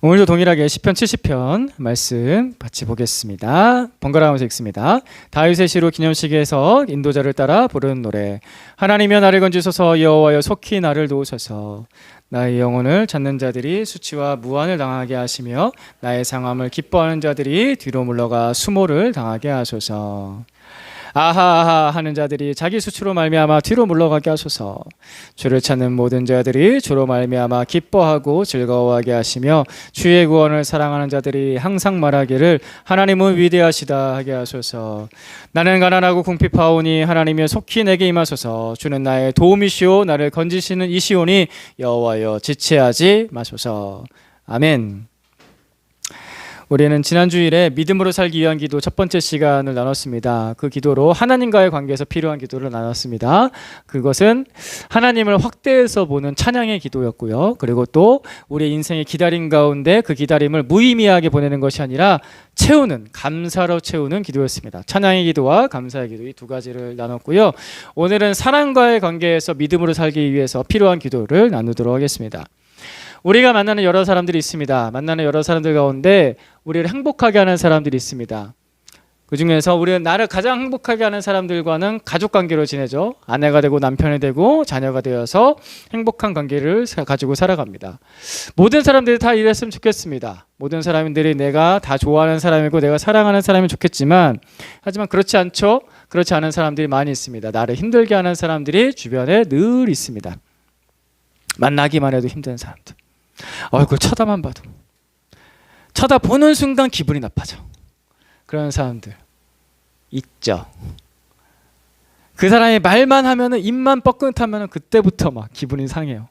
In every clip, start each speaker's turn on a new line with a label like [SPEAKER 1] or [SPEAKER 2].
[SPEAKER 1] 오늘도 동일하게 시편 70편 말씀 같이 보겠습니다. 번갈아가면서 읽습니다. 다윗의 시로 기념식에서 인도자를 따라 부르는 노래. 하나님이여 나를 건지소서, 여호와여 속히 나를 도우소서. 나의 영혼을 찾는 자들이 수치와 무한을 당하게 하시며 나의 상함을 기뻐하는 자들이 뒤로 물러가 수모를 당하게 하소서. 아하아하 하는 자들이 자기 수치로 말미암아 뒤로 물러가게 하소서. 주를 찾는 모든 자들이 주로 말미암아 기뻐하고 즐거워하게 하시며 주의 구원을 사랑하는 자들이 항상 말하기를 하나님은 위대하시다 하게 하소서. 나는 가난하고 궁핍하오니 하나님이여 속히 내게 임하소서. 주는 나의 도움이시오 나를 건지시는 이시오니 여호와여 지체하지 마소서. 아멘. 우리는 지난 주일에 믿음으로 살기 위한 기도 첫 번째 시간을 나눴습니다. 그 기도로 하나님과의 관계에서 필요한 기도를 나눴습니다. 그것은 하나님을 확대해서 보는 찬양의 기도였고요. 그리고 또 우리의 인생의 기다림 가운데 그 기다림을 무의미하게 보내는 것이 아니라 채우는, 감사로 채우는 기도였습니다. 찬양의 기도와 감사의 기도 이 두 가지를 나눴고요. 오늘은 사랑과의 관계에서 믿음으로 살기 위해서 필요한 기도를 나누도록 하겠습니다. 우리가 만나는 여러 사람들이 있습니다. 만나는 여러 사람들 가운데 우리를 행복하게 하는 사람들이 있습니다. 그 중에서 우리는 나를 가장 행복하게 하는 사람들과는 가족관계로 지내죠. 아내가 되고 남편이 되고 자녀가 되어서 행복한 관계를 가지고 살아갑니다. 모든 사람들이 다 이랬으면 좋겠습니다. 모든 사람들이 내가 다 좋아하는 사람이고 내가 사랑하는 사람이 좋겠지만 하지만 그렇지 않죠. 그렇지 않은 사람들이 많이 있습니다. 나를 힘들게 하는 사람들이 주변에 늘 있습니다. 만나기만 해도 힘든 사람들. 얼굴 쳐다만 봐도 쳐다보는 순간 기분이 나빠져. 그런 사람들 있죠. 그 사람이 말만 하면은 입만 뻐끔하면은 그때부터 막 기분이 상해요.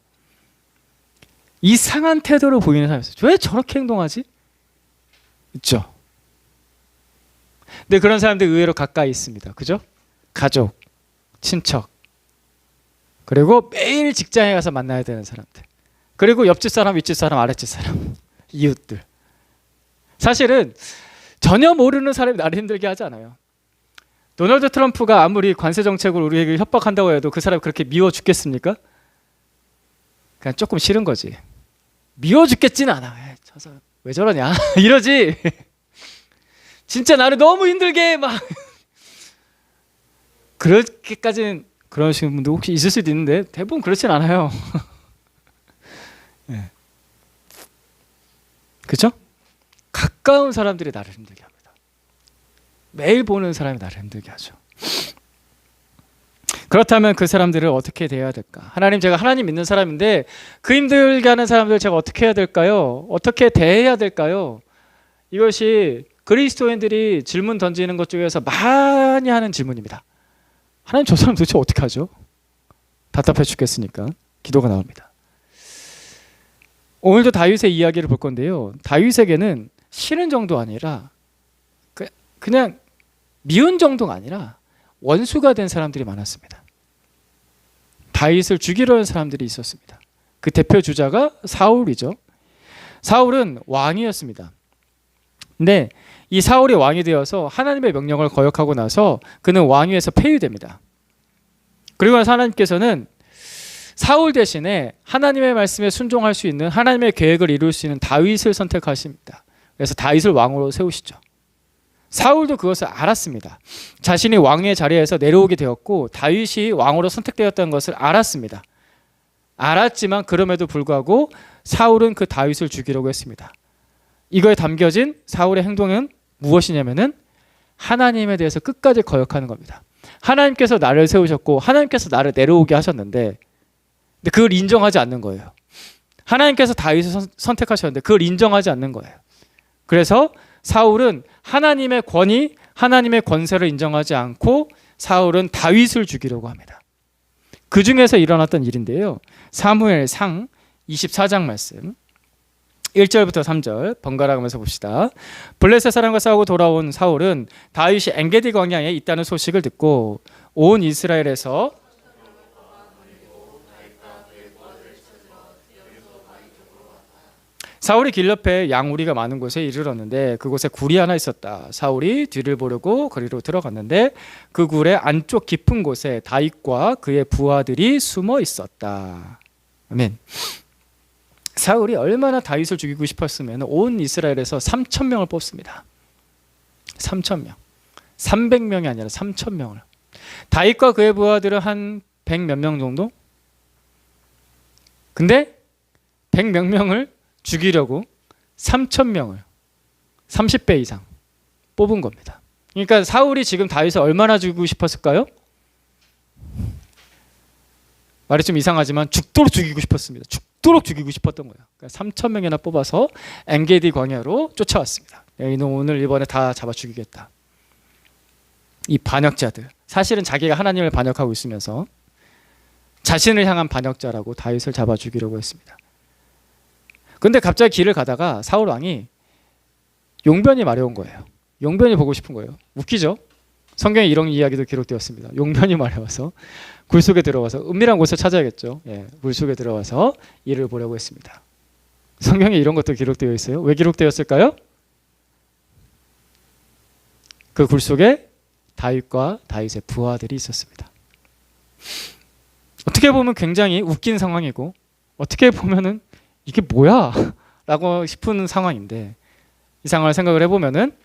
[SPEAKER 1] 이상한 태도를 보이는 사람이 있어요. 왜 저렇게 행동하지? 있죠. 근데 그런 사람들 의외로 가까이 있습니다. 그죠? 가족, 친척, 그리고 매일 직장에 가서 만나야 되는 사람들, 그리고 옆집 사람, 윗집 사람, 아랫집 사람, 이웃들. 사실은 전혀 모르는 사람이 나를 힘들게 하지 않아요. 도널드 트럼프가 아무리 관세 정책으로 우리에게 협박한다고 해도 그 사람이 그렇게 미워 죽겠습니까? 그냥 조금 싫은 거지. 미워 죽겠지는 않아. 저 사람 왜 저러냐 이러지. 진짜 나를 너무 힘들게 막 그렇게까지는, 그러시는 분도 혹시 있을 수도 있는데 대부분 그렇진 않아요. 네. 그렇죠? 가까운 사람들이 나를 힘들게 합니다. 매일 보는 사람이 나를 힘들게 하죠. 그렇다면 그 사람들을 어떻게 대해야 될까? 제가 하나님 믿는 사람인데 그 힘들게 하는 사람들 제가 어떻게 해야 될까요? 어떻게 대해야 될까요? 이것이 그리스도인들이 질문 던지는 것 중에서 많이 하는 질문입니다. 하나님 저 사람 도대체 어떻게 하죠? 답답해 죽겠으니까 기도가 나옵니다. 오늘도 다윗의 이야기를 볼 건데요. 다윗에게는 싫은 정도 아니라 그냥 미운 정도가 아니라 원수가 된 사람들이 많았습니다. 다윗을 죽이려 하는 사람들이 있었습니다. 그 대표 주자가 사울이죠. 사울은 왕이었습니다. 근데 이 사울이 왕이 되어서 하나님의 명령을 거역하고 나서 그는 왕위에서 폐위됩니다. 그리고 나서 하나님께서는 사울 대신에 하나님의 말씀에 순종할 수 있는, 하나님의 계획을 이룰 수 있는 다윗을 선택하십니다. 그래서 다윗을 왕으로 세우시죠. 사울도 그것을 알았습니다. 자신이 왕의 자리에서 내려오게 되었고 다윗이 왕으로 선택되었다는 것을 알았습니다. 알았지만 그럼에도 불구하고 사울은 그 다윗을 죽이려고 했습니다. 이거에 담겨진 사울의 행동은 무엇이냐면은 하나님에 대해서 끝까지 거역하는 겁니다. 하나님께서 나를 세우셨고 하나님께서 나를 내려오게 하셨는데 근데 그걸 인정하지 않는 거예요. 하나님께서 다윗을 선택하셨는데 그걸 인정하지 않는 거예요. 그래서 사울은 하나님의 권위, 하나님의 권세를 인정하지 않고 사울은 다윗을 죽이려고 합니다. 그 중에서 일어났던 일인데요. 사무엘상 24장 말씀 1절부터 3절 번갈아가면서 봅시다. 블레셋 사람과 싸우고 돌아온 사울은 다윗이 엔게디 광야에 있다는 소식을 듣고 온 이스라엘에서 사울이 길 옆에 양우리가 많은 곳에 이르렀는데 그곳에 굴이 하나 있었다. 사울이 뒤를 보려고 거리로 들어갔는데 그 굴의 안쪽 깊은 곳에 다윗과 그의 부하들이 숨어 있었다. 아멘. 사울이 얼마나 다윗을 죽이고 싶었으면 온 이스라엘에서 3,000명을 뽑습니다. 3,000명. 300명이 아니라 3,000명을. 다윗과 그의 부하들은 한 100 몇 명 정도? 근데 100 몇 명을 죽이려고 3,000명을 30배 이상 뽑은 겁니다. 그러니까 사울이 지금 다윗을 얼마나 죽이고 싶었을까요? 말이 좀 이상하지만 죽도록 죽이고 싶었습니다. 죽도록 죽이고 싶었던 거예요. 그러니까 3,000명이나 뽑아서 엔게디 광야로 쫓아왔습니다. 이놈 오늘 이번에 다 잡아 죽이겠다. 이 반역자들, 사실은 자기가 하나님을 반역하고 있으면서 자신을 향한 반역자라고 다윗을 잡아 죽이려고 했습니다. 근데 갑자기 길을 가다가 사울 왕이 용변이 마려운 거예요. 용변이 보고 싶은 거예요. 웃기죠? 성경에 이런 이야기도 기록되었습니다. 용변이 마려워서 굴 속에 들어가서 은밀한 곳을 찾아야겠죠. 굴 속에 들어가서 이를 보려고 했습니다. 성경에 이런 것도 기록되어 있어요. 왜 기록되었을까요? 그 굴 속에 다윗과 다윗의 부하들이 있었습니다. 어떻게 보면 굉장히 웃긴 상황이고 어떻게 보면은 이게 뭐야? 라고 싶은 상황인데 이 상황을 생각을 해보면은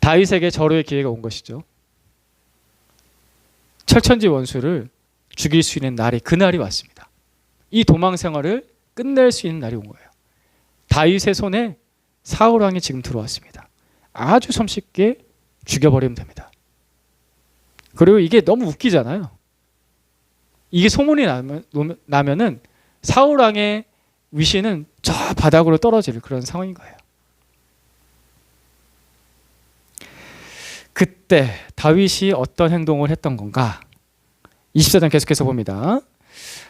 [SPEAKER 1] 다윗에게 절호의 기회가 온 것이죠. 철천지 원수를 죽일 수 있는 날이 그날이 왔습니다. 이 도망 생활을 끝낼 수 있는 날이 온 거예요. 다윗의 손에 사울 왕이 지금 들어왔습니다. 아주 손쉽게 죽여버리면 됩니다. 그리고 이게 너무 웃기잖아요. 이게 소문이 나면은 사울 왕의 위신은 저 바닥으로 떨어질 그런 상황인 거예요. 그때 다윗이 어떤 행동을 했던 건가? 24장 계속해서 봅니다.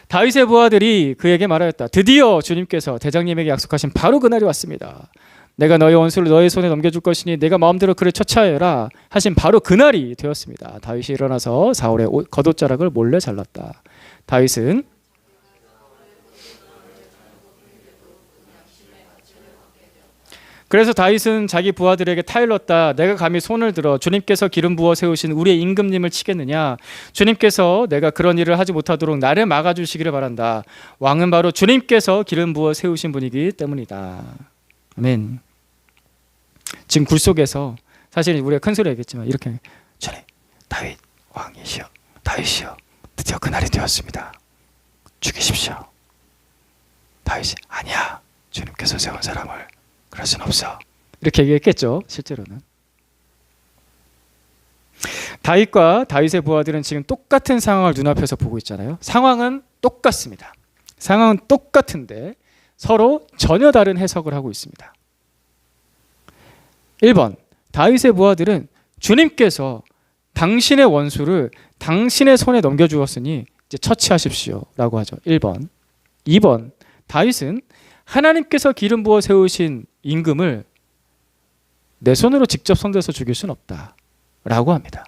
[SPEAKER 1] 다윗의 부하들이 그에게 말하였다. 드디어 주님께서 대장님에게 약속하신 바로 그날이 왔습니다. 내가 너의 원수를 너의 손에 넘겨줄 것이니 내가 마음대로 그를 처치하여라 하신 바로 그날이 되었습니다. 다윗이 일어나서 사울의 겉옷자락을 몰래 잘랐다. 다윗은 그래서 다윗은 자기 부하들에게 타일렀다. 내가 감히 손을 들어 주님께서 기름 부어 세우신 우리의 임금님을 치겠느냐. 주님께서 내가 그런 일을 하지 못하도록 나를 막아주시기를 바란다. 왕은 바로 주님께서 기름 부어 세우신 분이기 때문이다. 아멘. 지금 굴 속에서 사실 우리가 큰 소리 얘기했지만 이렇게 주님 다윗 왕이시여 다윗이여 드디어 그날이 되었습니다. 죽이십시오. 다윗이 아니야 주님께서 세운 사람을 그럴 순 없어. 이렇게 얘기했겠죠. 실제로는. 다윗과 다윗의 부하들은 지금 똑같은 상황을 눈앞에서 보고 있잖아요. 상황은 똑같습니다. 상황은 똑같은데 서로 전혀 다른 해석을 하고 있습니다. 1번, 다윗의 부하들은 주님께서 당신의 원수를 당신의 손에 넘겨주었으니 이제 처치하십시오 라고 하죠. 1번. 2번, 다윗은 하나님께서 기름 부어 세우신 임금을 내 손으로 직접 손대서 죽일 수는 없다 라고 합니다.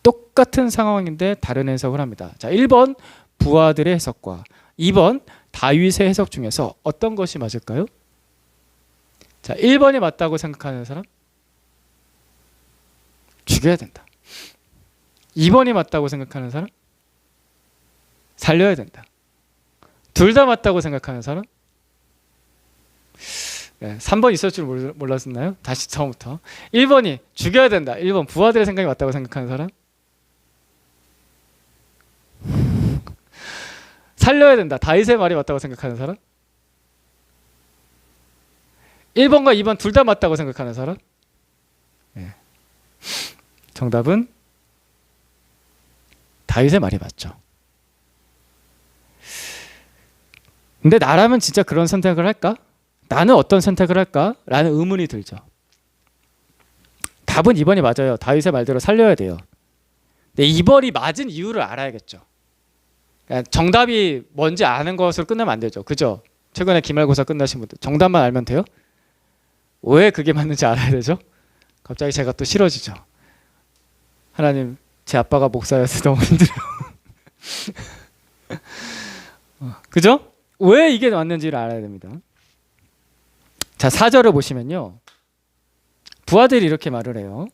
[SPEAKER 1] 똑같은 상황인데 다른 해석을 합니다. 자, 1번 부하들의 해석과 2번 다윗의 해석 중에서 어떤 것이 맞을까요? 자, 1번이 맞다고 생각하는 사람? 죽여야 된다. 2번이 맞다고 생각하는 사람? 살려야 된다. 둘 다 맞다고 생각하는 사람? 네, 3번 있을 줄 몰랐나요? 다시 처음부터. 1번이 죽여야 된다. 1번 부하들의 생각이 맞다고 생각하는 사람? 살려야 된다. 다윗의 말이 맞다고 생각하는 사람? 1번과 2번 둘 다 맞다고 생각하는 사람? 네. 정답은 다윗의 말이 맞죠. 근데 나라면 진짜 그런 선택을 할까? 나는 어떤 선택을 할까? 라는 의문이 들죠. 답은 2번이 맞아요. 다윗의 말대로 살려야 돼요. 근데 2번이 맞은 이유를 알아야겠죠. 그러니까 정답이 뭔지 아는 것으로 끝나면 안 되죠. 그죠? 최근에 기말고사 끝나신 분들 정답만 알면 돼요? 왜 그게 맞는지 알아야 되죠? 갑자기 제가 또 싫어지죠. 하나님, 제 아빠가 목사여서 너무 힘들어요. 그죠? 왜 이게 맞는지를 알아야 됩니다. 자, 4절을 보시면요. 부하들이 이렇게 말을 해요.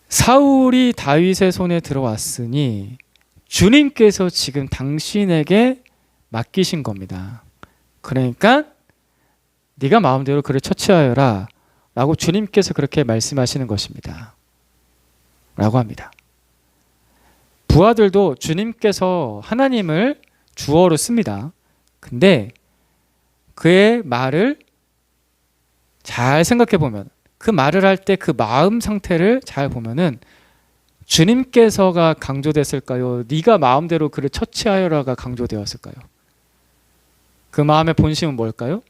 [SPEAKER 1] 사울이 다윗의 손에 들어왔으니 주님께서 지금 당신에게 맡기신 겁니다. 그러니까 네가 마음대로 그를 처치하여라 라고 주님께서 그렇게 말씀하시는 것입니다. 라고 합니다. 부하들도 주님께서 하나님을 주어로 씁니다. 근데 그의 말을 잘 생각해 보면, 그 말을 할 때 그 마음 상태를 잘 보면은 주님께서가 강조됐을까요? 네가 마음대로 그를 처치하여라가 강조되었을까요? 그 마음의 본심은 뭘까요?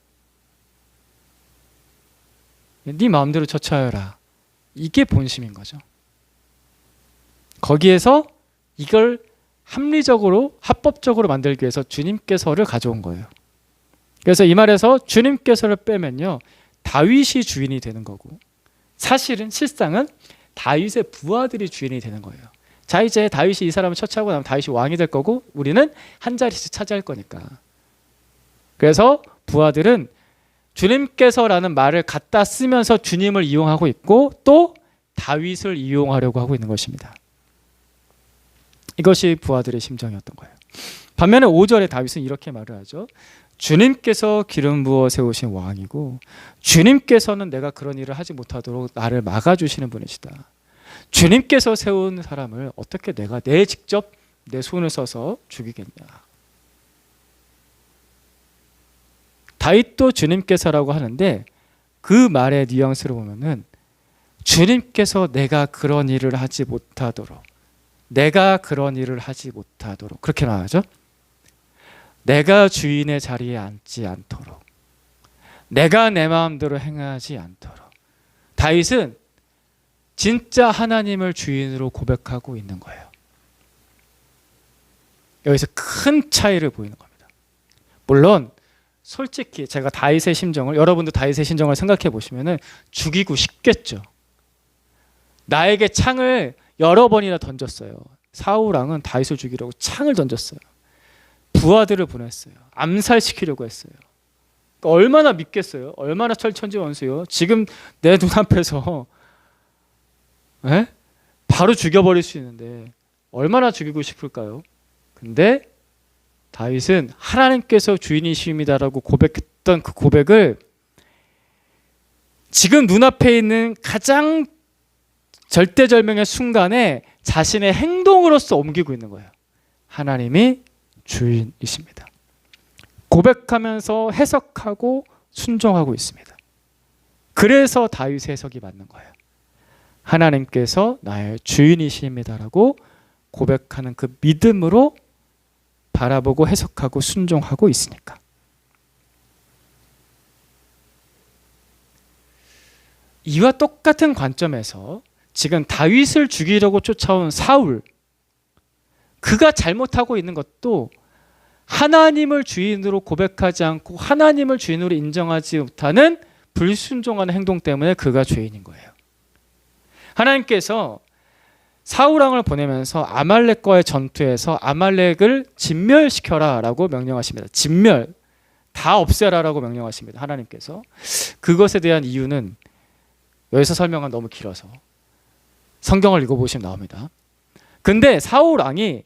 [SPEAKER 1] 네 마음대로 처치하여라. 이게 본심인 거죠. 거기에서 이걸 합리적으로 합법적으로 만들기 위해서 주님께서를 가져온 거예요. 그래서 이 말에서 주님께서를 빼면요, 다윗이 주인이 되는 거고, 사실은 실상은 다윗의 부하들이 주인이 되는 거예요. 자, 이제 다윗이 이 사람을 처치하고 나면 다윗이 왕이 될 거고 우리는 한 자리씩 차지할 거니까. 그래서 부하들은 주님께서라는 말을 갖다 쓰면서 주님을 이용하고 있고 또 다윗을 이용하려고 하고 있는 것입니다. 이것이 부하들의 심정이었던 거예요. 반면에 5절에 다윗은 이렇게 말을 하죠. 주님께서 기름 부어 세우신 왕이고 주님께서는 내가 그런 일을 하지 못하도록 나를 막아주시는 분이시다. 주님께서 세운 사람을 어떻게 내가 직접 내 손을 써서 죽이겠냐. 다윗도 주님께서라고 하는데 그 말의 뉘앙스를 보면은 주님께서 내가 그런 일을 하지 못하도록, 내가 그런 일을 하지 못하도록, 그렇게 말하죠. 내가 주인의 자리에 앉지 않도록, 내가 내 마음대로 행하지 않도록. 다윗은 진짜 하나님을 주인으로 고백하고 있는 거예요. 여기서 큰 차이를 보이는 겁니다. 물론 솔직히 제가 다윗의 심정을, 여러분도 다윗의 심정을 생각해 보시면은 죽이고 싶겠죠. 나에게 창을 여러 번이나 던졌어요. 사울 왕은 다윗을 죽이려고 창을 던졌어요. 부하들을 보냈어요. 암살시키려고 했어요. 그러니까 얼마나 믿겠어요? 얼마나 철천지원수요? 지금 내 눈앞에서 바로 죽여버릴 수 있는데 얼마나 죽이고 싶을까요? 근데 다윗은 하나님께서 주인이십니다라고 고백했던 그 고백을 지금 눈앞에 있는 가장 절대절명의 순간에 자신의 행동으로서 옮기고 있는 거예요. 하나님이 주인이십니다. 고백하면서 해석하고 순종하고 있습니다. 그래서 다윗의 해석이 맞는 거예요. 하나님께서 나의 주인이십니다라고 고백하는 그 믿음으로 바라보고 해석하고 순종하고 있으니까. 이와 똑같은 관점에서 지금 다윗을 죽이려고 쫓아온 사울, 그가 잘못하고 있는 것도 하나님을 주인으로 고백하지 않고 하나님을 주인으로 인정하지 못하는 불순종하는 행동 때문에 그가 죄인인 거예요. 하나님께서 사울 왕을 보내면서 아말렉과의 전투에서 아말렉을 진멸시켜라 라고 명령하십니다. 진멸, 다 없애라 라고 명령하십니다. 하나님께서. 그것에 대한 이유는 여기서 설명은 너무 길어서 성경을 읽어보시면 나옵니다. 근데 사울 왕이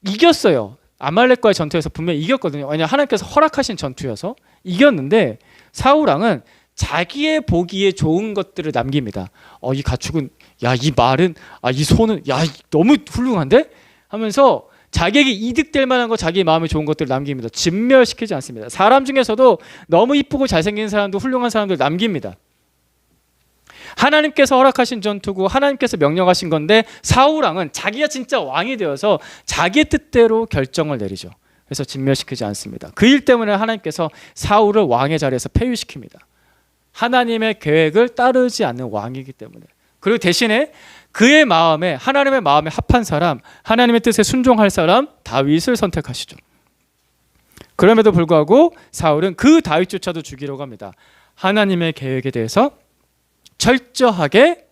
[SPEAKER 1] 이겼어요. 아말렉과의 전투에서 분명히 이겼거든요. 왜냐하면 하나님께서 허락하신 전투여서 이겼는데 사울 왕은 자기의 보기에 좋은 것들을 남깁니다. 이 가축은, 야, 이 말은, 이 소는, 야, 너무 훌륭한데? 하면서 자기에게 이득될 만한 거, 자기 마음에 좋은 것들을 남깁니다. 진멸시키지 않습니다. 사람 중에서도 너무 이쁘고 잘생긴 사람도 훌륭한 사람들 남깁니다. 하나님께서 허락하신 전투고 하나님께서 명령하신 건데 사울 왕은 자기가 진짜 왕이 되어서 자기의 뜻대로 결정을 내리죠. 그래서 진멸시키지 않습니다. 그 일 때문에 하나님께서 사울을 왕의 자리에서 폐위시킵니다. 하나님의 계획을 따르지 않는 왕이기 때문에. 그리고 대신에 그의 마음에, 하나님의 마음에 합한 사람, 하나님의 뜻에 순종할 사람 다윗을 선택하시죠. 그럼에도 불구하고 사울은 그 다윗조차도 죽이려고 합니다. 하나님의 계획에 대해서 철저하게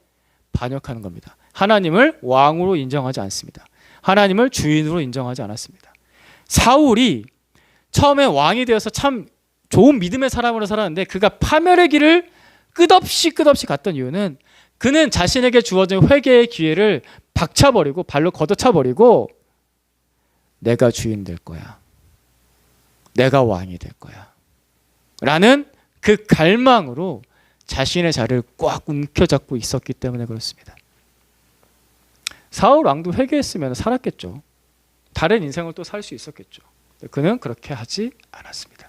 [SPEAKER 1] 반역하는 겁니다. 하나님을 왕으로 인정하지 않습니다. 하나님을 주인으로 인정하지 않았습니다. 사울이 처음에 왕이 되어서 참 좋은 믿음의 사람으로 살았는데 그가 파멸의 길을 끝없이 갔던 이유는 그는 자신에게 주어진 회개의 기회를 박차버리고 발로 걷어차버리고 내가 주인 될 거야. 내가 왕이 될 거야 라는 그 갈망으로 자신의 자리를 꽉 움켜잡고 있었기 때문에 그렇습니다. 사울 왕도 회개했으면 살았겠죠. 다른 인생을 또 살 수 있었겠죠. 그는 그렇게 하지 않았습니다.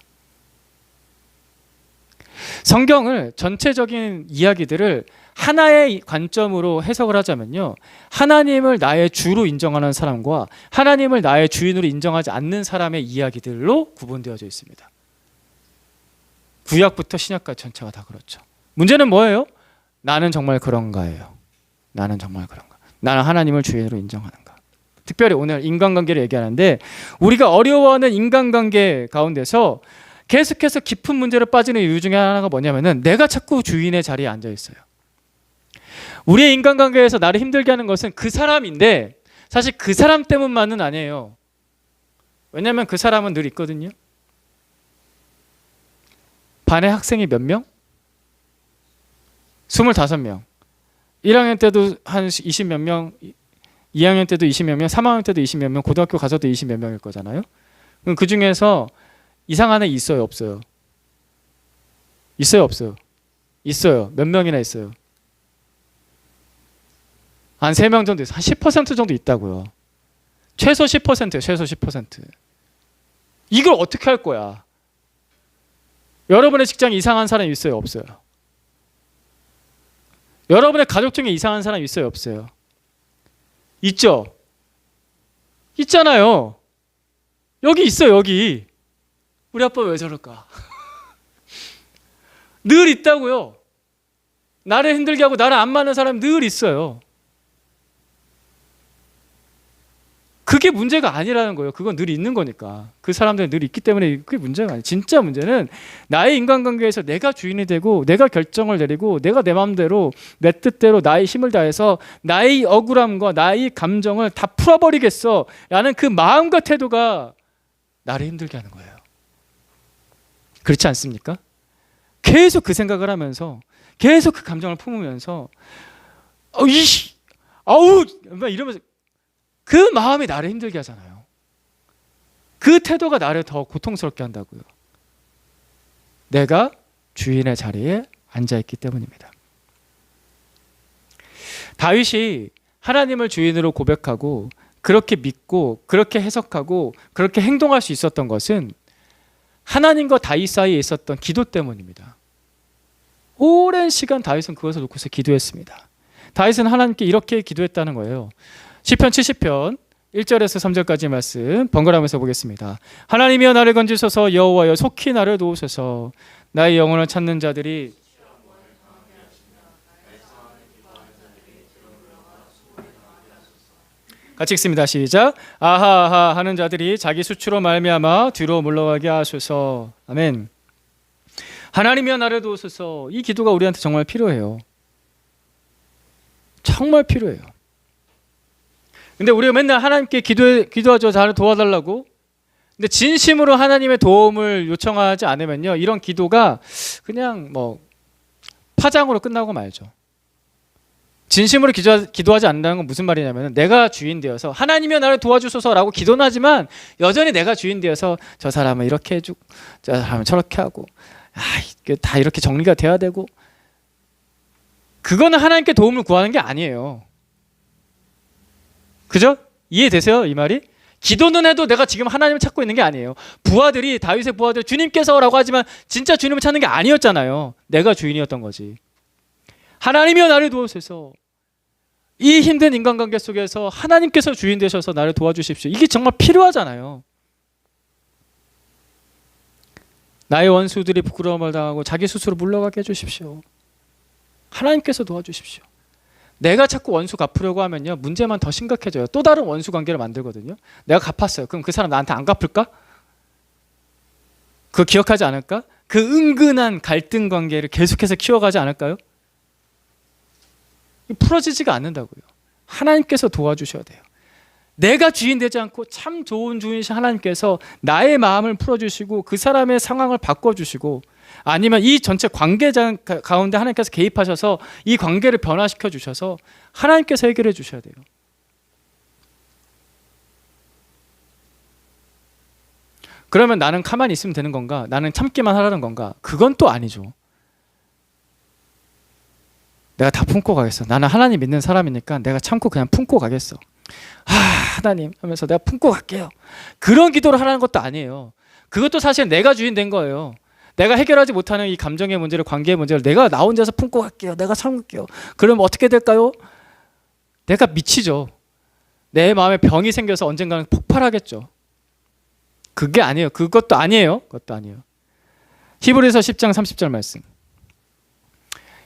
[SPEAKER 1] 성경을 전체적인 이야기들을 하나의 관점으로 해석을 하자면요, 하나님을 나의 주로 인정하는 사람과 하나님을 나의 주인으로 인정하지 않는 사람의 이야기들로 구분되어져 있습니다. 구약부터 신약까지 전체가 다 그렇죠. 문제는 뭐예요? 나는 정말 그런가예요. 나는 정말 그런가? 나는 하나님을 주인으로 인정하는가? 특별히 오늘 인간관계를 얘기하는데, 우리가 어려워하는 인간관계 가운데서 계속해서 깊은 문제로 빠지는 이유 중에 하나가 뭐냐면은 내가 자꾸 주인의 자리에 앉아 있어요. 우리의 인간관계에서 나를 힘들게 하는 것은 그 사람인데 사실 그 사람 때문만은 아니에요. 왜냐하면 그 사람은 늘 있거든요. 반에 학생이 몇 명? 25명. 1학년 때도 한 20 몇 명, 2학년 때도 20 몇 명, 3학년 때도 20 몇 명, 고등학교 가서도 20 몇 명일 거잖아요. 그럼 그 중에서 이상한 애 있어요, 없어요? 있어요, 없어요? 있어요. 몇 명이나 있어요? 한 3명 정도 있어요. 한 10% 정도 있다고요. 최소 10%예요, 최소 10%. 이걸 어떻게 할 거야? 여러분의 직장에 이상한 사람이 있어요, 없어요? 여러분의 가족 중에 이상한 사람이 있어요, 없어요? 있죠? 있잖아요. 여기 있어요, 여기. 우리 아빠 왜 저럴까? 늘 있다고요. 나를 힘들게 하고 나를 안 맞는 사람이 늘 있어요. 그게 문제가 아니라는 거예요. 그건 늘 있는 거니까. 그 사람들은 늘 있기 때문에 그게 문제가 아니에요. 진짜 문제는 나의 인간관계에서 내가 주인이 되고 내가 결정을 내리고 내가 내 마음대로 내 뜻대로 나의 힘을 다해서 나의 억울함과 나의 감정을 다 풀어버리겠어 라는 그 마음과 태도가 나를 힘들게 하는 거예요. 그렇지 않습니까? 계속 그 생각을 하면서 계속 그 감정을 품으면서 아우 이러면서 그 마음이 나를 힘들게 하잖아요. 그 태도가 나를 더 고통스럽게 한다고요. 내가 주인의 자리에 앉아있기 때문입니다. 다윗이 하나님을 주인으로 고백하고 그렇게 믿고 그렇게 해석하고 그렇게 행동할 수 있었던 것은 하나님과 다윗 사이에 있었던 기도 때문입니다. 오랜 시간 다윗은 그것을 놓고서 기도했습니다. 다윗은 하나님께 이렇게 기도했다는 거예요. 시편 70편 1절에서 3절까지 말씀 번갈아가면서 보겠습니다. 하나님이여 나를 건지소서, 여호와여 속히 나를 도우소서. 나의 영혼을 찾는 자들이 같이 읽습니다. 시작. 아하아하 하는 자들이 자기 수치로 말미암아 뒤로 물러가게 하소서. 아멘. 하나님이여 나를 도우소서. 이 기도가 우리한테 정말 필요해요. 정말 필요해요. 근데 우리가 맨날 하나님께 기도하죠. 나를 도와달라고. 근데 진심으로 하나님의 도움을 요청하지 않으면요, 이런 기도가 그냥 파장으로 끝나고 말죠. 진심으로 기도하지 않는다는 건 무슨 말이냐면 내가 주인 되어서 하나님이여 나를 도와주소서라고 기도는 하지만 여전히 내가 주인 되어서 저 사람은 이렇게 해주고 저 사람은 저렇게 하고 다 이렇게 정리가 돼야 되고, 그거는 하나님께 도움을 구하는 게 아니에요. 그죠? 이해되세요? 이 말이? 기도는 해도 내가 지금 하나님을 찾고 있는 게 아니에요. 다윗의 부하들 주님께서라고 하지만 진짜 주님을 찾는 게 아니었잖아요. 내가 주인이었던 거지. 하나님이여 나를 도우소서. 이 힘든 인간관계 속에서 하나님께서 주인 되셔서 나를 도와주십시오. 이게 정말 필요하잖아요. 나의 원수들이 부끄러움을 당하고 자기 스스로 물러가게 해주십시오. 하나님께서 도와주십시오. 내가 자꾸 원수 갚으려고 하면요, 문제만 더 심각해져요. 또 다른 원수 관계를 만들거든요. 내가 갚았어요. 그럼 그 사람 나한테 안 갚을까? 그거 기억하지 않을까? 그 은근한 갈등 관계를 계속해서 키워가지 않을까요? 풀어지지가 않는다고요. 하나님께서 도와주셔야 돼요. 내가 주인 되지 않고 참 좋은 주인이신 하나님께서 나의 마음을 풀어주시고 그 사람의 상황을 바꿔주시고, 아니면 이 전체 관계자 가운데 하나님께서 개입하셔서 이 관계를 변화시켜 주셔서 하나님께서 해결해 주셔야 돼요. 그러면 나는 가만히 있으면 되는 건가? 나는 참기만 하라는 건가? 그건 또 아니죠. 내가 다 품고 가겠어. 나는 하나님 믿는 사람이니까 내가 참고 그냥 품고 가겠어. 하나님 하면서 내가 품고 갈게요. 그런 기도를 하라는 것도 아니에요. 그것도 사실 내가 주인 된 거예요. 내가 해결하지 못하는 이 감정의 문제를, 관계의 문제를 내가 나 혼자서 품고 갈게요. 내가 참을게요. 그럼 어떻게 될까요? 내가 미치죠. 내 마음에 병이 생겨서 언젠가는 폭발하겠죠. 그게 아니에요. 그것도 아니에요. 그것도 아니에요. 히브리서 10장 30절 말씀.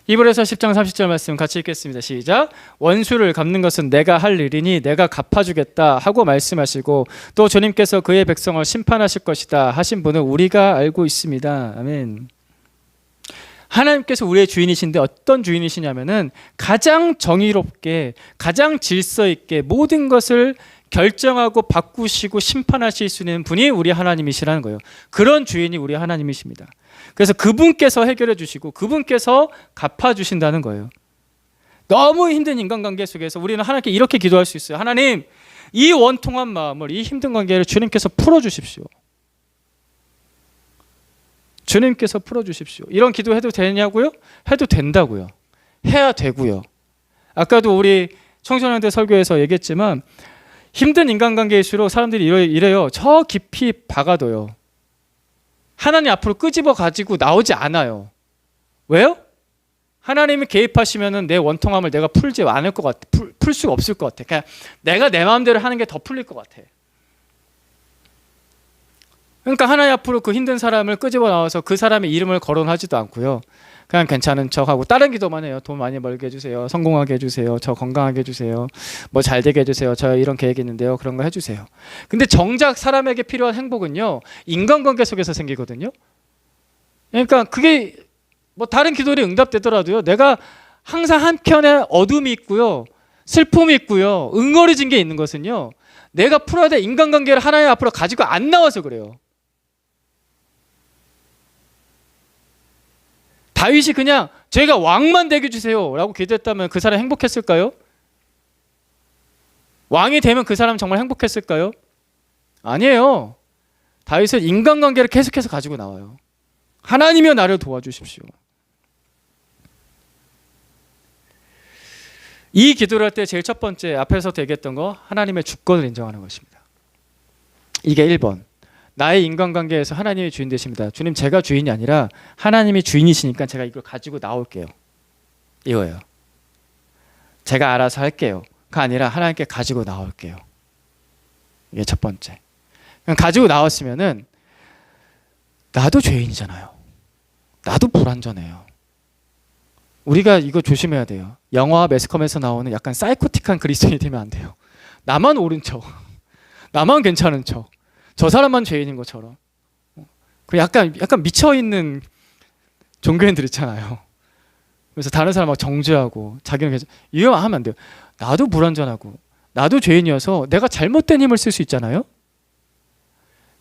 [SPEAKER 1] 히브리서 10장 30절 말씀 같이 읽겠습니다. 시작. 원수를 갚는 것은 내가 할 일이니 내가 갚아주겠다 하고 말씀하시고 또 주님께서 그의 백성을 심판하실 것이다 하신 분은 우리가 알고 있습니다. 아멘. 하나님께서 우리의 주인이신데 어떤 주인이시냐면은 가장 정의롭게, 가장 질서 있게 모든 것을 결정하고 바꾸시고 심판하실 수 있는 분이 우리 하나님이시라는 거예요. 그런 주인이 우리 하나님이십니다. 그래서 그분께서 해결해 주시고 그분께서 갚아 주신다는 거예요. 너무 힘든 인간관계 속에서 우리는 하나님께 이렇게 기도할 수 있어요. 하나님, 이 원통한 마음을, 이 힘든 관계를 주님께서 풀어주십시오. 주님께서 풀어주십시오. 이런 기도 해도 되냐고요? 해도 된다고요. 해야 되고요. 아까도 우리 청소년들 설교에서 얘기했지만 힘든 인간관계일수록 사람들이 이래요. 저 깊이 박아둬요. 하나님 앞으로 끄집어 가지고 나오지 않아요. 왜요? 하나님이 개입하시면은 내 원통함을 내가 풀지 않을 것 같아. 풀 수가 없을 것 같아. 그냥 내가 내 마음대로 하는 게 더 풀릴 것 같아. 그러니까 하나님 앞으로 그 힘든 사람을 끄집어 나와서 그 사람의 이름을 거론하지도 않고요. 그냥 괜찮은 척하고 다른 기도만 해요. 돈 많이 벌게 해주세요. 성공하게 해주세요. 저 건강하게 해주세요. 뭐 잘 되게 해주세요. 저 이런 계획이 있는데요. 그런 거 해주세요. 근데 정작 사람에게 필요한 행복은요, 인간관계 속에서 생기거든요. 그러니까 그게 뭐 다른 기도들이 응답되더라도요, 내가 항상 한켠에 어둠이 있고요, 슬픔이 있고요, 응어리진 게 있는 것은요, 내가 풀어야 될 인간관계를 하나님 앞으로 가지고 안 나와서 그래요. 다윗이 그냥 제가 왕만 되게 해주세요 라고 기도했다면 그 사람 행복했을까요? 왕이 되면 그 사람 정말 행복했을까요? 아니에요. 다윗은 인간관계를 계속해서 가지고 나와요. 하나님이여 나를 도와주십시오. 이 기도를 할 때 제일 첫 번째 앞에서 얘기했던 거, 하나님의 주권을 인정하는 것입니다. 이게 1번. 나의 인간관계에서 하나님이 주인 되십니다. 주님, 제가 주인이 아니라 하나님이 주인이시니까 제가 이걸 가지고 나올게요. 이거예요. 제가 알아서 할게요. 가 아니라 하나님께 가지고 나올게요. 이게 첫 번째. 가지고 나왔으면은 나도 죄인이잖아요. 나도 불완전해요. 우리가 이거 조심해야 돼요. 영화와 매스컴에서 나오는 약간 사이코틱한 그리스도인이 되면 안 돼요. 나만 옳은 척, 나만 괜찮은 척, 저 사람만 죄인인 것처럼. 그 약간 미쳐 있는 종교인들 있잖아요. 그래서 다른 사람 막 정죄하고 자기는 이거 하면 안 돼요. 나도 불완전하고 나도 죄인이어서 내가 잘못된 힘을 쓸 수 있잖아요.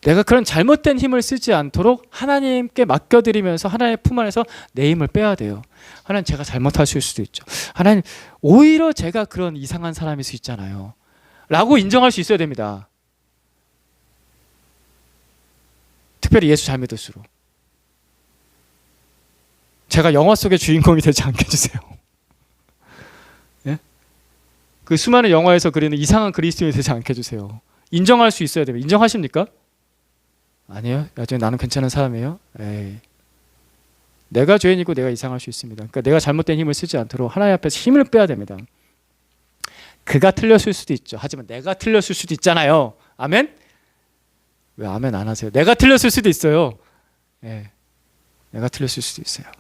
[SPEAKER 1] 내가 그런 잘못된 힘을 쓰지 않도록 하나님께 맡겨드리면서 하나님의 품 안에서 내 힘을 빼야 돼요. 하나님, 제가 잘못하실 수도 있죠. 하나님, 오히려 제가 그런 이상한 사람일 수 있잖아요 라고 인정할 수 있어야 됩니다. 특별히 예수 잘 믿을수록. 제가 영화 속의 주인공이 되지 않게 해주세요. 예? 그 수많은 영화에서 그리는 이상한 그리스도인이 되지 않게 해주세요. 인정할 수 있어야 됩니다. 인정하십니까? 아니에요. 나중에 나는 괜찮은 사람이에요. 에이. 내가 죄인이고 내가 이상할 수 있습니다. 그러니까 내가 잘못된 힘을 쓰지 않도록 하나님 앞에서 힘을 빼야 됩니다. 그가 틀렸을 수도 있죠. 하지만 내가 틀렸을 수도 있잖아요. 아멘? 왜 아멘 안 하세요? 내가 틀렸을 수도 있어요. 예. 내가 틀렸을 수도 있어요.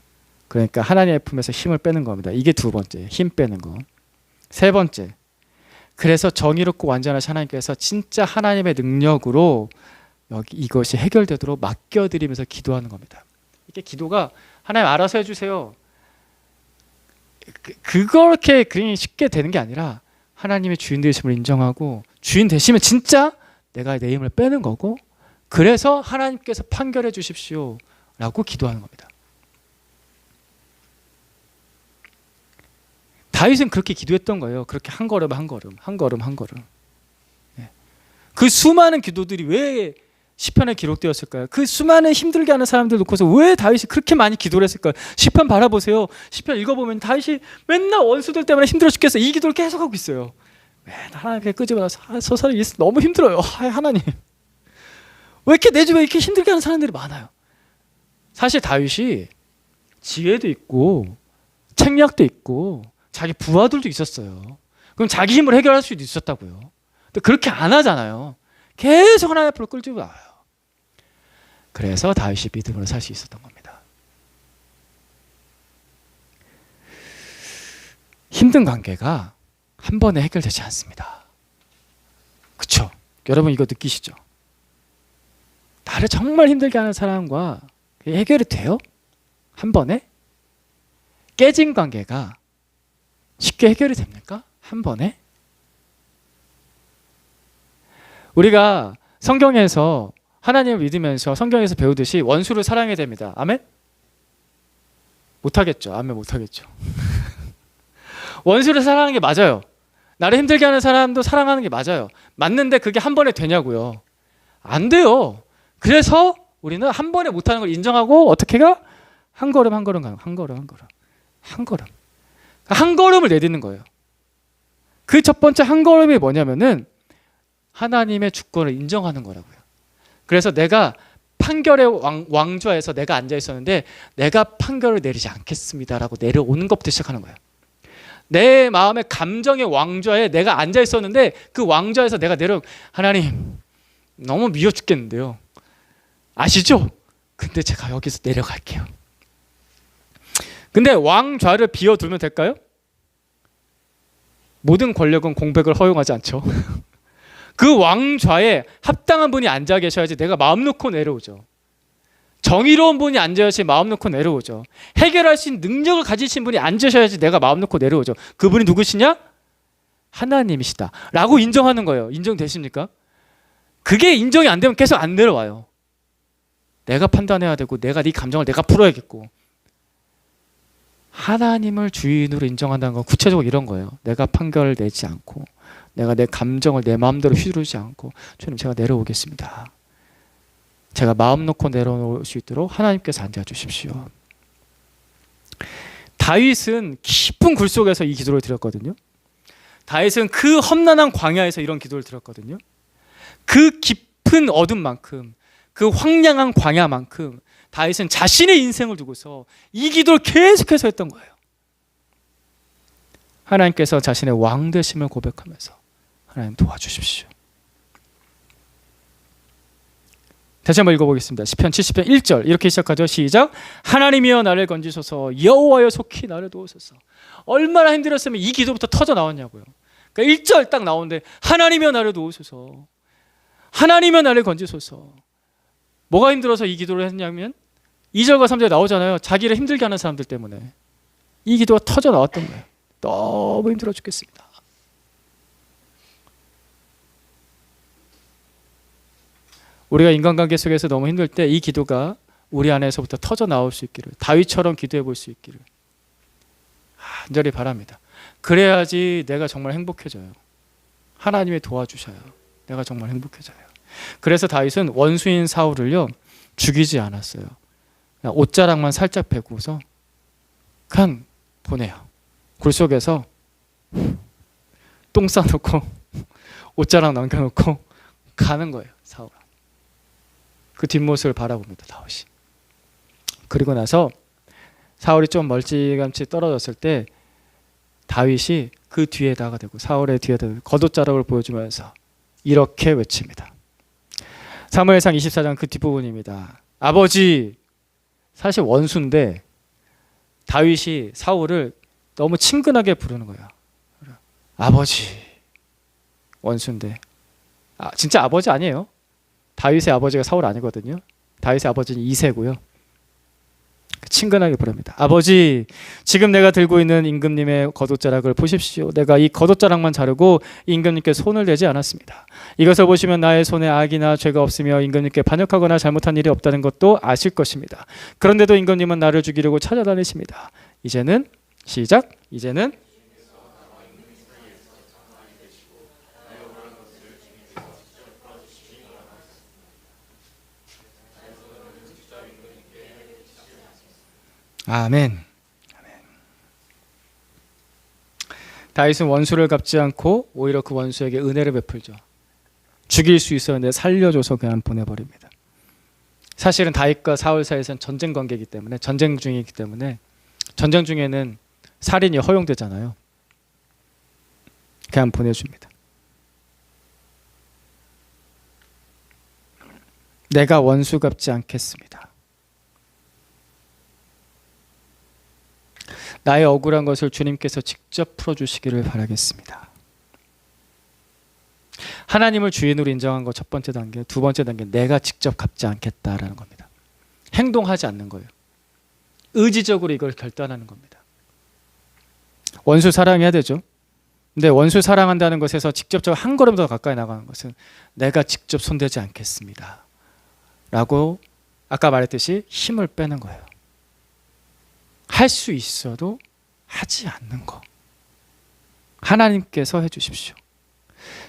[SPEAKER 1] 그러니까 하나님의 품에서 힘을 빼는 겁니다. 이게 두 번째, 힘 빼는 거. 세 번째, 그래서 정의롭고 완전하신 하나님께서 진짜 하나님의 능력으로 여기 이것이 해결되도록 맡겨드리면서 기도하는 겁니다. 이게 기도가 하나님 알아서 해주세요. 그렇게 그냥 쉽게 되는 게 아니라 하나님의 주인 되심을 인정하고 주인 되시면 진짜 내가 내 힘을 빼는 거고, 그래서 하나님께서 판결해 주십시오 라고 기도하는 겁니다. 다윗은 그렇게 기도했던 거예요. 그렇게 한 걸음 한 걸음 한 걸음 한 걸음. 그 수많은 기도들이 왜 시편에 기록되었을까요? 그 수많은 힘들게 하는 사람들 놓고서 왜 다윗이 그렇게 많이 기도를 했을까요? 시편 바라보세요. 시편 읽어보면 다윗이 맨날 원수들 때문에 힘들어 죽겠어요. 이 기도를 계속 하고 있어요. 맨날 하나님께 끄집어놔서 저 사람이 너무 힘들어요. 하나님 왜 이렇게 내 주변에 이렇게 힘들게 하는 사람들이 많아요? 사실 다윗이 지혜도 있고 책략도 있고 자기 부하들도 있었어요. 그럼 자기 힘으로 해결할 수도 있었다고요. 근데 그렇게 안 하잖아요. 계속 하나님 앞으로 끌고 나와요. 그래서 다윗이 믿음으로 살 수 있었던 겁니다. 힘든 관계가 한 번에 해결되지 않습니다. 그렇죠? 여러분 이거 느끼시죠? 나를 정말 힘들게 하는 사람과 해결이 돼요? 한 번에? 깨진 관계가 쉽게 해결이 됩니까? 한 번에? 우리가 성경에서 하나님을 믿으면서 성경에서 배우듯이 원수를 사랑해야 됩니다. 아멘? 못하겠죠. 아멘 못하겠죠. 원수를 사랑하는 게 맞아요. 나를 힘들게 하는 사람도 사랑하는 게 맞아요. 맞는데 그게 한 번에 되냐고요. 안 돼요. 그래서 우리는 한 번에 못하는 걸 인정하고 어떻게 가? 한 걸음 한 걸음 가요. 한 걸음 한 걸음. 한 걸음. 한 걸음을 내딛는 거예요. 그 첫 번째 한 걸음이 뭐냐면은 하나님의 주권을 인정하는 거라고요. 그래서 내가 판결의 왕좌에서 내가 앉아 있었는데 내가 판결을 내리지 않겠습니다라고 내려오는 것부터 시작하는 거예요. 내 마음의 감정의 왕좌에 내가 앉아 있었는데 그 왕좌에서 내가 하나님 너무 미워 죽겠는데요. 아시죠? 근데 제가 여기서 내려갈게요. 근데 왕좌를 비워두면 될까요? 모든 권력은 공백을 허용하지 않죠. 그 왕좌에 합당한 분이 앉아 계셔야지 내가 마음 놓고 내려오죠. 정의로운 분이 앉아야지 마음 놓고 내려오죠. 해결할 수 있는 능력을 가지신 분이 앉으셔야지 내가 마음 놓고 내려오죠. 그분이 누구시냐? 하나님이시다 라고 인정하는 거예요. 인정되십니까? 그게 인정이 안 되면 계속 안 내려와요. 내가 판단해야 되고 내가 네 감정을 내가 풀어야겠고. 하나님을 주인으로 인정한다는 건 구체적으로 이런 거예요. 내가 판결을 내지 않고 내가 내 감정을 내 마음대로 휘두르지 않고 주님 제가 내려오겠습니다. 제가 마음 놓고 내려올 수 있도록 하나님께서 앉아주십시오. 다윗은 깊은 굴 속에서 이 기도를 드렸거든요. 다윗은 그 험난한 광야에서 이런 기도를 드렸거든요. 그 깊은 어둠만큼 그 황량한 광야만큼 다윗은 자신의 인생을 두고서 이 기도를 계속해서 했던 거예요. 하나님께서 자신의 왕 되심을 고백하면서 하나님 도와주십시오. 다시 한번 읽어보겠습니다. 시편 70편 1절 이렇게 시작하죠. 시작. 하나님이여 나를 건지소서 여호와여 속히 나를 도우소서. 얼마나 힘들었으면 이 기도부터 터져 나왔냐고요. 그러니까 1절 딱 나오는데 하나님이여 나를 도우소서. 하나님이여 나를 건지소서. 뭐가 힘들어서 이 기도를 했냐면 2절과 3절에 나오잖아요. 자기를 힘들게 하는 사람들 때문에 이 기도가 터져 나왔던 거예요. 너무 힘들어 죽겠습니다. 우리가 인간관계 속에서 너무 힘들 때 이 기도가 우리 안에서부터 터져 나올 수 있기를, 다윗처럼 기도해 볼 수 있기를 간절히 바랍니다. 그래야지 내가 정말 행복해져요. 하나님이 도와주셔요. 내가 정말 행복해져요. 그래서 다윗은 원수인 사울을요 죽이지 않았어요. 그냥 옷자락만 살짝 베고서 그냥 보내요. 굴 속에서 똥 싸놓고 옷자락 남겨놓고 가는 거예요. 사울은. 그 뒷모습을 바라봅니다. 다윗이. 그리고 나서 사울이 좀 멀찌감치 떨어졌을 때 다윗이 그 뒤에다가 대고 사울의 뒤에다가 겉옷자락을 보여주면서 이렇게 외칩니다. 사무엘상 24장 그 뒷부분입니다. 아버지. 사실 원수인데 다윗이 사울을 너무 친근하게 부르는 거야. 아버지. 원수인데 진짜 아버지 아니에요. 다윗의 아버지가 사울 아니거든요. 다윗의 아버지는 이새고요. 친근하게 부릅니다. 아버지, 지금 내가 들고 있는 임금님의 겉옷자락을 보십시오. 내가 이 겉옷자락만 자르고 임금님께 손을 대지 않았습니다. 이것을 보시면 나의 손에 악이나 죄가 없으며 임금님께 반역하거나 잘못한 일이 없다는 것도 아실 것입니다. 그런데도 임금님은 나를 죽이려고 찾아다니십니다. 이제는 시작. 이제는 아멘. 다윗은 원수를 갚지 않고 오히려 그 원수에게 은혜를 베풀죠. 죽일 수 있었는데 살려줘서 그냥 보내버립니다. 사실은 다윗과 사울 사이에서는 전쟁 관계이기 때문에, 전쟁 중이기 때문에, 전쟁 중에는 살인이 허용되잖아요. 그냥 보내줍니다. 내가 원수 갚지 않겠습니다. 나의 억울한 것을 주님께서 직접 풀어주시기를 바라겠습니다. 하나님을 주인으로 인정한 것 첫 번째 단계, 두 번째 단계, 내가 직접 갚지 않겠다라는 겁니다. 행동하지 않는 거예요. 의지적으로 이걸 결단하는 겁니다. 원수 사랑해야 되죠. 근데 원수 사랑한다는 것에서 직접적으로 한 걸음 더 가까이 나가는 것은 내가 직접 손대지 않겠습니다 라고 아까 말했듯이 힘을 빼는 거예요. 할 수 있어도 하지 않는 거. 하나님께서 해주십시오.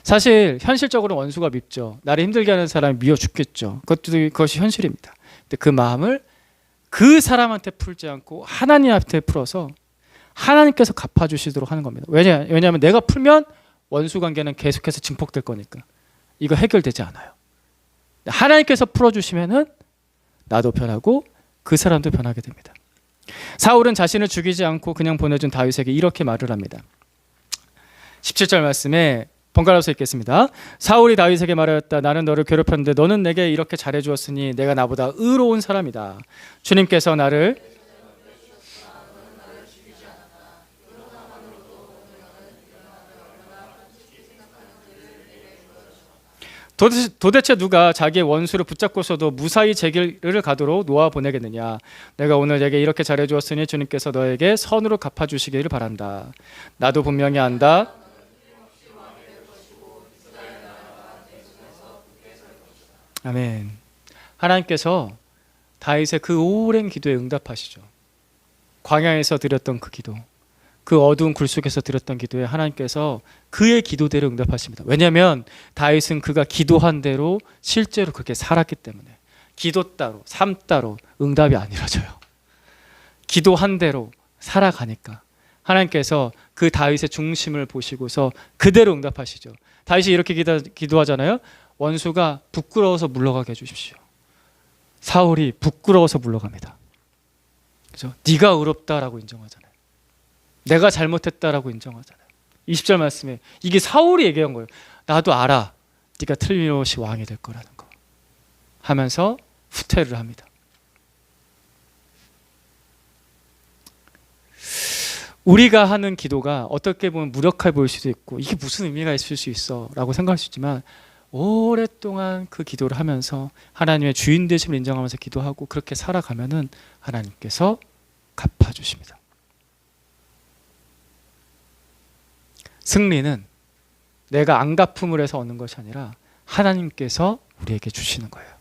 [SPEAKER 1] 사실 현실적으로 원수가 밉죠. 나를 힘들게 하는 사람이 미워 죽겠죠. 그것이 현실입니다. 근데 그 마음을 그 사람한테 풀지 않고 하나님한테 풀어서 하나님께서 갚아주시도록 하는 겁니다. 왜냐하면 내가 풀면 원수 관계는 계속해서 증폭될 거니까 이거 해결되지 않아요. 하나님께서 풀어주시면은 나도 변하고 그 사람도 변하게 됩니다. 사울은 자신을 죽이지 않고 그냥 보내준 다윗에게 이렇게 말을 합니다. 17절 말씀에 번갈아서 읽겠습니다. 사울이 다윗에게 말하였다. 나는 너를 괴롭혔는데 너는 내게 이렇게 잘해주었으니 내가 나보다 의로운 사람이다. 주님께서 나를 도대체 누가 자기의 원수를 붙잡고서도 무사히 제 길을 가도록 놓아 보내겠느냐. 내가 오늘 내게 이렇게 잘해주었으니 주님께서 너에게 선으로 갚아주시기를 바란다. 나도 분명히 안다. 아멘. 하나님께서 다윗의 그 오랜 기도에 응답하시죠. 광야에서 드렸던 그 기도, 그 어두운 굴 속에서 드렸던 기도에 하나님께서 그의 기도대로 응답하십니다. 왜냐하면 다윗은 그가 기도한 대로 실제로 그렇게 살았기 때문에. 기도 따로 삶 따로 응답이 안 이루어져요. 기도한 대로 살아가니까 하나님께서 그 다윗의 중심을 보시고서 그대로 응답하시죠. 다윗이 이렇게 기도하잖아요. 원수가 부끄러워서 물러가게 해주십시오. 사울이 부끄러워서 물러갑니다. 그죠? 네가 의롭다라고 인정하잖아요. 내가 잘못했다라고 인정하잖아요. 20절 말씀에 이게 사울이 얘기한 거예요. 나도 알아. 네가 틀림없이 왕이 될 거라는 거 하면서 후퇴를 합니다. 우리가 하는 기도가 어떻게 보면 무력해 보일 수도 있고 이게 무슨 의미가 있을 수 있어 라고 생각할 수 있지만 오랫동안 그 기도를 하면서 하나님의 주인 되심을 인정하면서 기도하고 그렇게 살아가면은 하나님께서 갚아주십니다. 승리는 내가 안 갚음을 해서 얻는 것이 아니라 하나님께서 우리에게 주시는 거예요.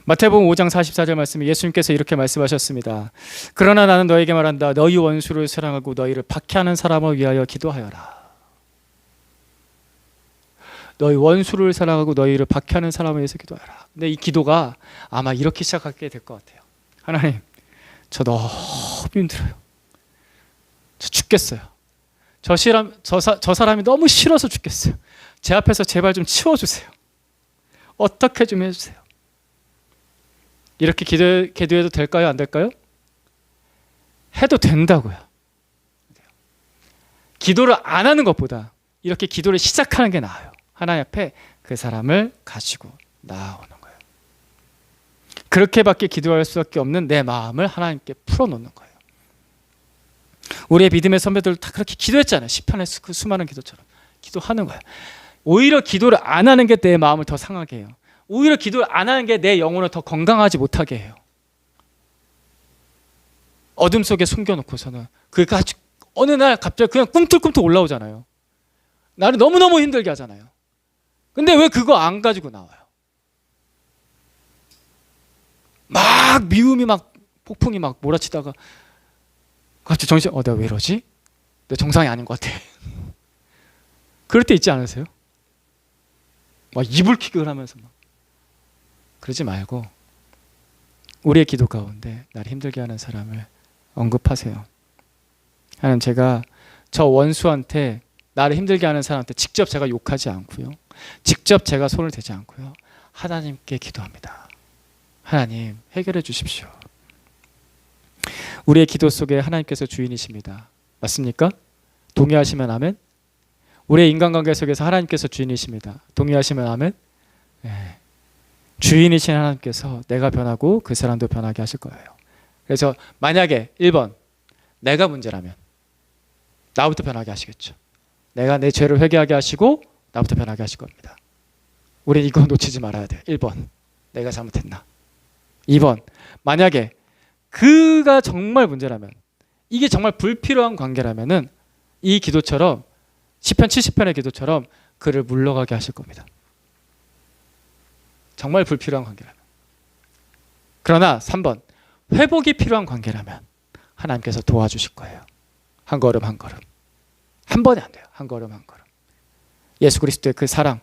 [SPEAKER 1] 마태복음 5장 44절 말씀에 예수님께서 이렇게 말씀하셨습니다. 그러나 나는 너에게 말한다. 너희 원수를 사랑하고 너희를 박해하는 사람을 위하여 기도하여라. 너희 원수를 사랑하고 너희를 박해하는 사람을 위해서 기도하라. 근데 이 기도가 아마 이렇게 시작하게 될 것 같아요. 하나님, 저 너무 힘들어요. 저 죽겠어요. 저 사람이 너무 싫어서 죽겠어요. 제 앞에서 제발 좀 치워주세요. 어떻게 좀 해주세요. 이렇게 기도해도 될까요? 안 될까요? 해도 된다고요. 기도를 안 하는 것보다 이렇게 기도를 시작하는 게 나아요. 하나님 앞에 그 사람을 가지고 나아오는 거예요. 그렇게밖에 기도할 수밖에 없는 내 마음을 하나님께 풀어놓는 거예요. 우리의 믿음의 선배들 다 그렇게 기도했잖아요. 시편의 그 수많은 기도처럼 기도하는 거예요. 오히려 기도를 안 하는 게 내 마음을 더 상하게 해요. 오히려 기도를 안 하는 게 내 영혼을 더 건강하지 못하게 해요. 어둠 속에 숨겨놓고서는 그가 어느 날 갑자기 그냥 꿈틀꿈틀 올라오잖아요. 나를 너무너무 힘들게 하잖아요. 근데 왜 그거 안 가지고 나와요? 막 미움이 막 폭풍이 막 몰아치다가 갑자기 정신 내가 왜 이러지? 내 정상이 아닌 것 같아. 그럴 때 있지 않으세요? 막 이불킥을 하면서 막 그러지 말고 우리의 기도 가운데 나를 힘들게 하는 사람을 언급하세요. 하나님, 제가 저 원수한테, 나를 힘들게 하는 사람한테 직접 제가 욕하지 않고요, 직접 제가 손을 대지 않고요, 하나님께 기도합니다. 하나님, 해결해 주십시오. 우리의 기도 속에 하나님께서 주인이십니다. 맞습니까? 동의하시면 아멘. 우리의 인간관계 속에서 하나님께서 주인이십니다. 동의하시면 아멘. 네. 주인이신 하나님께서 내가 변하고 그 사람도 변하게 하실 거예요. 그래서 만약에 1번 내가 문제라면 나부터 변하게 하시겠죠. 내가 내 죄를 회개하게 하시고 나부터 변하게 하실 겁니다. 우린 이거 놓치지 말아야 돼요. 1번 내가 잘못했나. 2번 만약에 그가 정말 문제라면, 이게 정말 불필요한 관계라면은 이 기도처럼 시편 70편의 기도처럼 그를 물러가게 하실 겁니다. 정말 불필요한 관계라면. 그러나 3번 회복이 필요한 관계라면 하나님께서 도와주실 거예요. 한 걸음 한 걸음. 한 번에 안 돼요. 한 걸음 한 걸음. 예수 그리스도의 그 사랑,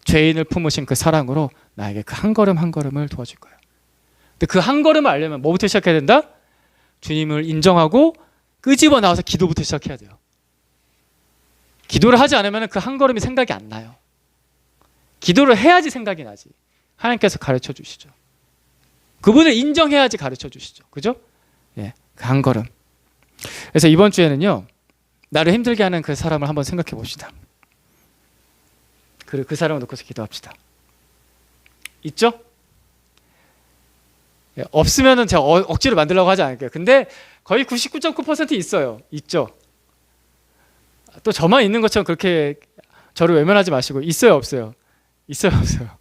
[SPEAKER 1] 죄인을 품으신 그 사랑으로 나에게 그 한 걸음 한 걸음을 도와줄 거예요. 근데 그 한 걸음을 알려면 뭐부터 시작해야 된다? 주님을 인정하고 끄집어 나와서 기도부터 시작해야 돼요. 기도를 하지 않으면 그 한 걸음이 생각이 안 나요. 기도를 해야지 생각이 나지. 하나님께서 가르쳐 주시죠. 그분을 인정해야지 가르쳐 주시죠. 그죠? 예, 그 한 걸음. 그래서 이번 주에는요, 나를 힘들게 하는 그 사람을 한번 생각해 봅시다. 그 사람을 놓고서 기도합시다. 있죠? 예, 없으면은 제가 억지로 만들려고 하지 않을게요. 근데 거의 99.9% 있어요. 있죠? 또 저만 있는 것처럼 그렇게 저를 외면하지 마시고, 있어요, 없어요? 있어요, 없어요?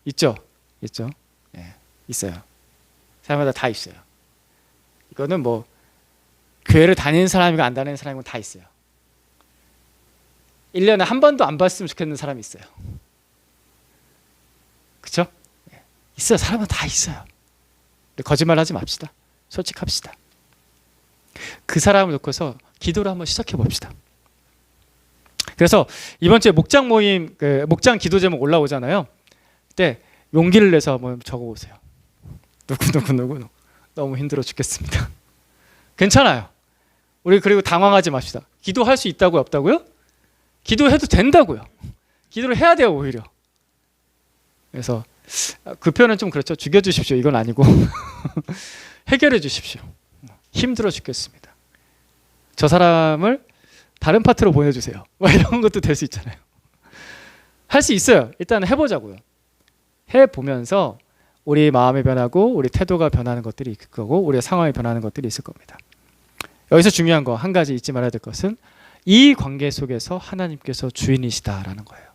[SPEAKER 1] 있죠? 있죠? 예, 있어요. 사람마다 다 있어요. 이거는 뭐 교회를 다니는 사람이고 안 다니는 사람이고 다 있어요. 1년에 한 번도 안 봤으면 좋겠는 사람이 있어요. 그렇죠? 예, 있어요. 사람은 다 있어요. 거짓말하지 맙시다. 솔직합시다. 그 사람을 놓고서 기도를 한번 시작해 봅시다. 그래서 이번 주에 목장 모임, 목장 기도 제목 올라오잖아요. 그때 용기를 내서 한번 적어보세요. 누구 너무 힘들어 죽겠습니다. 괜찮아요. 우리 그리고 당황하지 맙시다. 기도할 수 있다고요, 없다고요? 기도해도 된다고요. 기도를 해야 돼요, 오히려. 그래서 그 표현은 좀 그렇죠. 죽여주십시오, 이건 아니고 해결해 주십시오. 힘들어 죽겠습니다. 저 사람을 다른 파트로 보내주세요. 이런 것도 될 수 있잖아요. 할 수 있어요. 일단 해보자고요. 해보면서 우리 마음이 변하고 우리 태도가 변하는 것들이 있을 거고 우리의 상황이 변하는 것들이 있을 겁니다. 여기서 중요한 거 한 가지 잊지 말아야 될 것은 이 관계 속에서 하나님께서 주인이시다라는 거예요.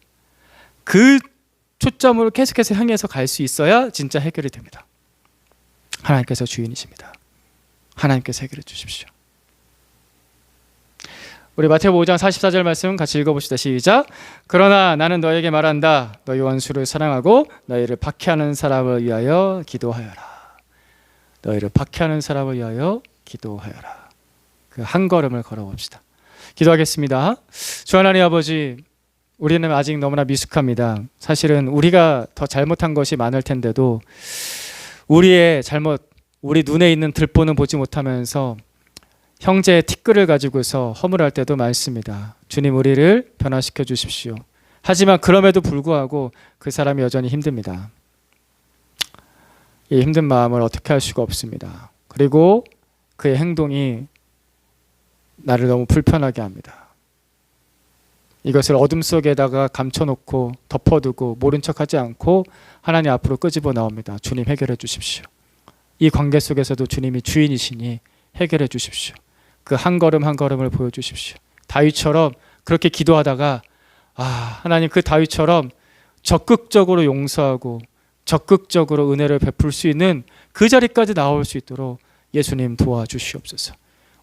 [SPEAKER 1] 그 초점으로 계속해서 향해서 갈 수 있어야 진짜 해결이 됩니다. 하나님께서 주인이십니다. 하나님께서 해결해 주십시오. 우리 마태복음 5장 44절 말씀 같이 읽어봅시다. 시작. 그러나 나는 너에게 말한다. 너희 원수를 사랑하고 너희를 박해하는 사람을 위하여 기도하여라. 너희를 박해하는 사람을 위하여 기도하여라. 그 한 걸음을 걸어봅시다. 기도하겠습니다. 주 하나님 아버지, 우리는 아직 너무나 미숙합니다. 사실은 우리가 더 잘못한 것이 많을 텐데도 우리의 잘못, 우리 눈에 있는 들보는 보지 못하면서 형제의 티끌을 가지고서 허물할 때도 많습니다. 주님, 우리를 변화시켜 주십시오. 하지만 그럼에도 불구하고 그 사람이 여전히 힘듭니다. 이 힘든 마음을 어떻게 할 수가 없습니다. 그리고 그의 행동이 나를 너무 불편하게 합니다. 이것을 어둠 속에다가 감춰놓고 덮어두고 모른 척하지 않고 하나님 앞으로 끄집어 나옵니다. 주님, 해결해 주십시오. 이 관계 속에서도 주님이 주인이시니 해결해 주십시오. 그 한 걸음 한 걸음을 보여주십시오. 다윗처럼 그렇게 기도하다가 하나님, 그 다윗처럼 적극적으로 용서하고 적극적으로 은혜를 베풀 수 있는 그 자리까지 나올 수 있도록 예수님 도와주시옵소서.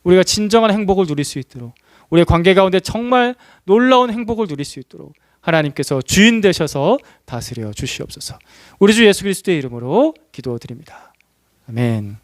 [SPEAKER 1] 우리가 진정한 행복을 누릴 수 있도록, 우리의 관계 가운데 정말 놀라운 행복을 누릴 수 있도록 하나님께서 주인 되셔서 다스려 주시옵소서. 우리 주 예수 그리스도의 이름으로 기도드립니다. 아멘.